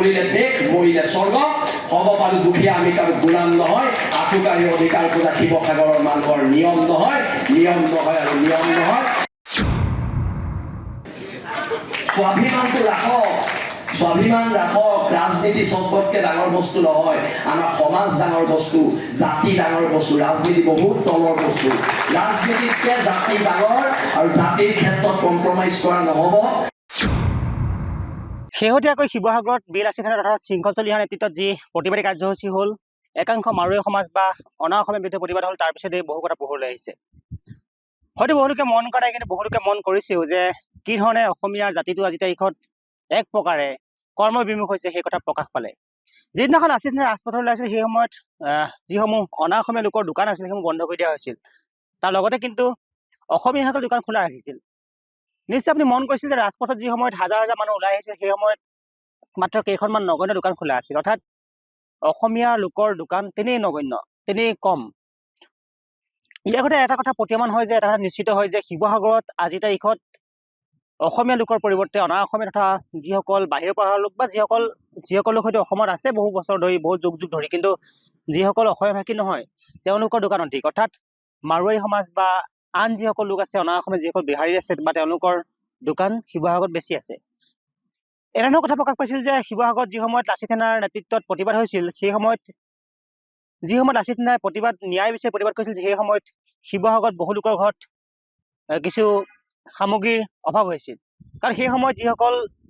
চলিলে দেশ মৰিলে স্বৰ্গ হ'ব পাৰো দুখীয়া আমি কাৰো গোলাম নহয় আঠুকাৰী অধিকাৰটো ৰাখিব সাগৰৰ মানুহৰ নিয়ম নহয় আৰু নিয়ম নহয় স্বাভিমান ৰাখক ৰাজনীতি চবতকে ডাঙৰ বস্তু নহয় আমাৰ সমাজ ডাঙৰ বস্তু জাতি ডাঙৰ বস্তু ৰাজনীতি বহুত তলৰ বস্তু ৰাজনীতিতকে জাতি ডাঙৰ আৰু জাতিৰ ক্ষেত্ৰত কম্প্ৰমাইজ কৰা নহ'ব শেহতীয়াকৈ শিৱসাগৰত বিএলআৰচি থানা তথা শৃংখল চলিহাৰ নেতৃত্বত যি প্ৰতিবাদী কাৰ্যসূচী হ'ল একাংশ মাৰোৱাৰী সমাজ বা অনা অসমীয়া বিৰুদ্ধে প্ৰতিবাদ হ'ল তাৰ পিছতে বহু কথা পোহৰলৈ আহিছে হয়তো বহুলোকে মন কৰা নাই কিন্তু বহুলোকে মন কৰিছেও যে কি ধৰণে অসমীয়াৰ জাতিটো আজি তাৰিখত এক প্ৰকাৰে কৰ্মবিমুখ হৈছে সেই কথা প্ৰকাশ পালে যিদিনাখন লাচিত থানা ৰাজপথলৈ ওলাইছিল সেই সময়ত যিসমূহ অনা অসমীয়া লোকৰ দোকান আছিল সেইসমূহ বন্ধ কৰি দিয়া হৈছিল তাৰ লগতে কিন্তু অসমীয়াসকল দোকান খোলা ৰাখিছিল নিশ্চয় আপুনি মন কৰিছিল যে ৰাজপথত যি সময়ত হাজাৰ হাজাৰ মানুহ ওলাই আহিছিল সেই সময়ত মাত্ৰ কেইখনমান নগণ্য দোকান খোলা আছিল অৰ্থাৎ অসমীয়া লোকৰ দোকান তেনেই নগণ্য তেনেই কম ইয়াৰ সৈতে এটা কথা প্ৰতীয়মান হয় যে এটা কথা নিশ্চিত হয় যে শিৱসাগৰত আজি তাৰিখত অসমীয়া লোকৰ পৰিৱৰ্তে অনা অসমীয়া তথা যিসকল বাহিৰৰ পৰা লোক বা যিসকল লোক হয়তো অসমত আছে বহু বছৰ ধৰি বহু যুগ ধৰি কিন্তু যিসকল অসমীয়া ভাষী নহয় তেওঁলোকৰ দোকান অধিক অৰ্থাৎ মাৰোৱাৰী সমাজ বা আন যিসকল লোক আছে অনা অসমীয়া যিসকল বিহাৰী আছে বা তেওঁলোকৰ দোকান শিৱসাগৰত বেছি আছে এনেধৰণৰ কথা প্ৰকাশ পাইছিল যে শিৱসাগৰত যি সময়ত লাচিত সেনাৰ নেতৃত্বত প্ৰতিবাদ হৈছিল সেই সময়ত লাচিত সেনাই প্ৰতিবাদ ন্যায় বিচাৰি প্ৰতিবাদ কৰিছিল সেই সময়ত শিৱসাগৰত বহু লোকৰ ঘৰত কিছু সামগ্ৰীৰ অভাৱ হৈছিল কাৰণ সেই সময়ত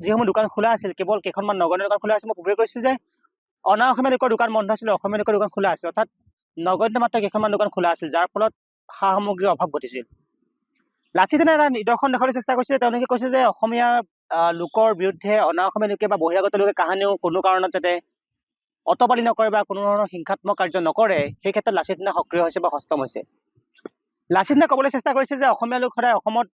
যিসমূহ দোকান খোলা আছিল কেৱল কেইখনমান নগণ্য দোকান খোলা আছিল মই পূৰ্বে কৈছোঁ যে অনা অসমীয়া লোকৰ দোকান বন্ধ আছিল অসমীয়া লোকৰ দোকান খোলা আছিল অৰ্থাৎ নগণ্য মাত্ৰ কেইখনমান দোকান খোলা আছিল যাৰ ফলত সা সামগ্ৰীৰ অভাৱ ঘটিছিল লাচিত সেনাই এটা নিদৰ্শন দেখাবলৈ চেষ্টা কৰিছে তেওঁলোকে কৈছে যে অসমীয়া লোকৰ বিৰুদ্ধে অনা অসমীয়া লোকে বা বহিৰাগত লোকে কাহানিও কোনো কাৰণত যাতে অতপালি নকৰে বা কোনো ধৰণৰ হিংসাত্মক কাৰ্য নকৰে সেই ক্ষেত্ৰত লাচিত সেনা সক্ৰিয় হৈছে বা সষ্টম হৈছে লাচিত সেনাই ক'বলৈ চেষ্টা কৰিছে যে অসমীয়া লোক সদায় অসমত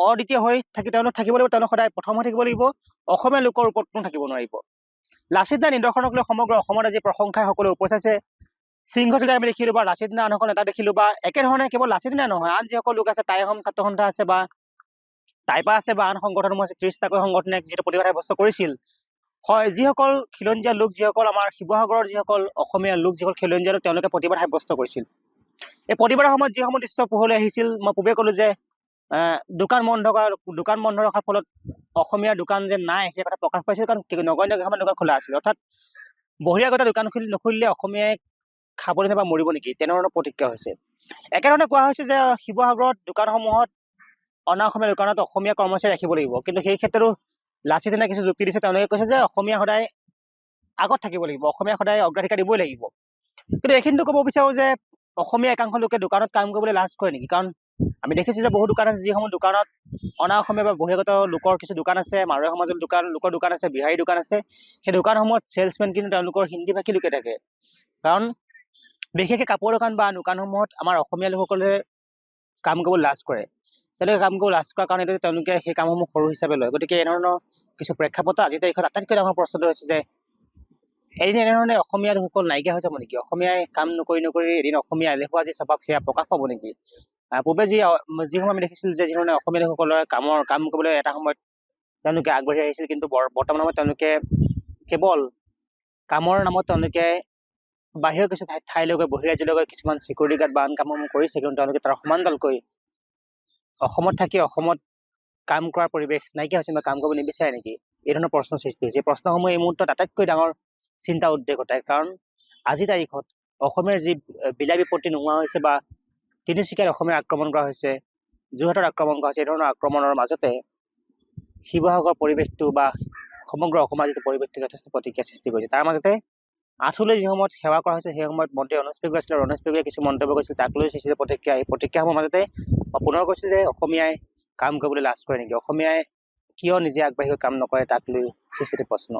অদ্বিতীয় হৈ তেওঁলোক থাকিব লাগিব তেওঁলোক সদায় প্ৰথম হৈ থাকিব লাগিব অসমীয়া লোকৰ ওপৰত কোনো থাকিব নোৱাৰিব লাচিত সেনাই নিদৰ্শনক লৈ সমগ্ৰ অসমত আজি প্ৰশংসাই সকলোৱে উপচাইছে শৃংখল চলিহাই আমি দেখিলোঁ বা লাচিত সেনা আন এখন নেতা দেখিলোঁ বা একেধৰণে কেৱল লাচিত সেনাই নহয় আন যিসকল লোক আছে টাই আহোম ছাত্ৰ সন্থা আছে বা টাইপা আছে বা আন সংগঠনসমূহ আছে 30টাকৈ সংগঠনে যিটো প্ৰতিবাদ সাব্যস্ত কৰিছিল হয় যিসকল খিলঞ্জীয়া লোক যিসকল আমাৰ শিৱসাগৰৰ যিসকল অসমীয়া লোক যিসকল খিলঞ্জীয়া লোক তেওঁলোকে প্ৰতিবাদ সাব্যস্ত কৰিছিল এই প্ৰতিবাদৰ সময়ত যিসমূহ দৃশ্য পোহৰলৈ আহিছিল মই পূৰ্বে ক'লোঁ যে দোকান বন্ধ ৰখাৰ ফলত অসমীয়াৰ দোকান যে নাই সেই কথা প্ৰকাশ পাইছিল কাৰণ নগণ্য কেইখনমান দোকান খোলা আছিল অৰ্থাৎ বহিৰাগত দোকান নুখুলিলে অসমীয়াই খাবলৈ বা মৰিব নেকি তেনেধৰণৰ প্ৰতিক্ৰিয়া হৈছে একেধৰণে কোৱা হৈছে যে শিৱসাগৰত দোকানসমূহত অনা অসমীয়া দোকানত অসমীয়া কৰ্মচাৰী ৰাখিব লাগিব কিন্তু সেই ক্ষেত্ৰতো লাচিত সেনাই কিছু যুক্তি দিছে তেওঁলোকে কৈছে যে অসমীয়া সদায় আগত থাকিব লাগিব অসমীয়া সদায় অগ্ৰাধিকাৰ দিবই লাগিব কিন্তু এইখিনিতো ক'ব বিচাৰোঁ যে অসমীয়া একাংশ লোকে দোকানত কাম কৰিবলৈ লাজ কৰে নেকি কাৰণ আমি দেখিছোঁ যে বহু দোকান আছে যিসমূহ দোকানত অনা অসমীয়া বা বহিৰাগত লোকৰ কিছু দোকান আছে মাৰোৱাৰী সমাজৰ লোকৰ দোকান আছে বিহাৰী দোকান আছে সেই দোকানসমূহত চেলছমেন কিন্তু তেওঁলোকৰ হিন্দী ভাষী লোকে থাকে কাৰণ বিশেষকৈ কাপোৰ দোকান বা দোকানসমূহত আমাৰ অসমীয়া লোকসকলে কাম কৰিব লাজ কৰে তেওঁলোকে কাম কৰিব লাজ কৰাৰ কাৰণে তেওঁলোকে সেই কামসমূহ সৰু হিচাপে লয় গতিকে এনেধৰণৰ কিছু প্ৰেক্ষাপট আজি তাৰিখত আটাইতকৈ ডাঙৰ প্ৰশ্নটো হৈছে যে এদিন এনেধৰণে অসমীয়া লোকসকল নাইকিয়া হৈ যাব নেকি অসমীয়াই কাম নকৰি এদিন অসমীয়া এলেহুৱা যি স্বভাৱ সেয়া প্ৰকাশ পাব নেকি পূৰ্বে যিসমূহ আমি দেখিছিলোঁ যে যিধৰণে অসমীয়া লোকসকলৰ কাম কৰিবলৈ এটা সময়ত তেওঁলোকে আগবাঢ়ি আহিছিল কিন্তু বৰ্তমান সময়ত তেওঁলোকে কেৱল কামৰ নামত তেওঁলোকে বাহিৰৰ কিছু ঠাইলৈ গৈ বহিৰাজ্যলৈ গৈ কিছুমান চিকিউৰিটি গাৰ্ড বা আন কামসমূহ কৰিছে কিন্তু তেওঁলোকে তাৰ সমান্তৰালকৈ অসমত থাকি অসমত কাম কৰাৰ পৰিৱেশ নাইকিয়া হৈছে বা কাম কৰিব নিবিচাৰে নেকি এই ধৰণৰ প্ৰশ্নৰ সৃষ্টি হৈছে এই প্ৰশ্নসমূহ এই মুহূৰ্তত আটাইতকৈ ডাঙৰ চিন্তা উদ্বেগ ঘটায় কাৰণ আজি তাৰিখত অসমীয়াৰ যি বিলাই বিপত্তি নোহোৱা হৈছে বা তিনিচুকীয়াত অসমীয়া আক্ৰমণ কৰা হৈছে যোৰহাটত আক্ৰমণ কৰা হৈছে এই ধৰণৰ আক্ৰমণৰ মাজতে শিৱসাগৰৰ পৰিৱেশটো বা সমগ্ৰ অসমৰ যিটো পৰিৱেশটো যথেষ্ট প্ৰতিক্ৰিয়া সৃষ্টি কৰিছে তাৰ মাজতে আঁঠুলৈ যি সময়ত সেৱা কৰা হৈছে সেই সময়ত মন্ত্ৰী ৰমেশ পেগুৱে আছিলে ৰমেশ পেগুৱে কিছু মন্তব্য কৰিছিল তাক লৈ সৃষ্টি প্ৰতিক্ৰিয়া এই প্ৰতিক্ৰিয়াসমূহৰ মাজতে পুনৰ কৈছিল যে অসমীয়াই কাম কৰিবলৈ লাজ কৰে নেকি অসমীয়াই কিয় নিজে আগবাঢ়ি কাম নকৰে তাক লৈ সৃষ্টি প্ৰশ্ন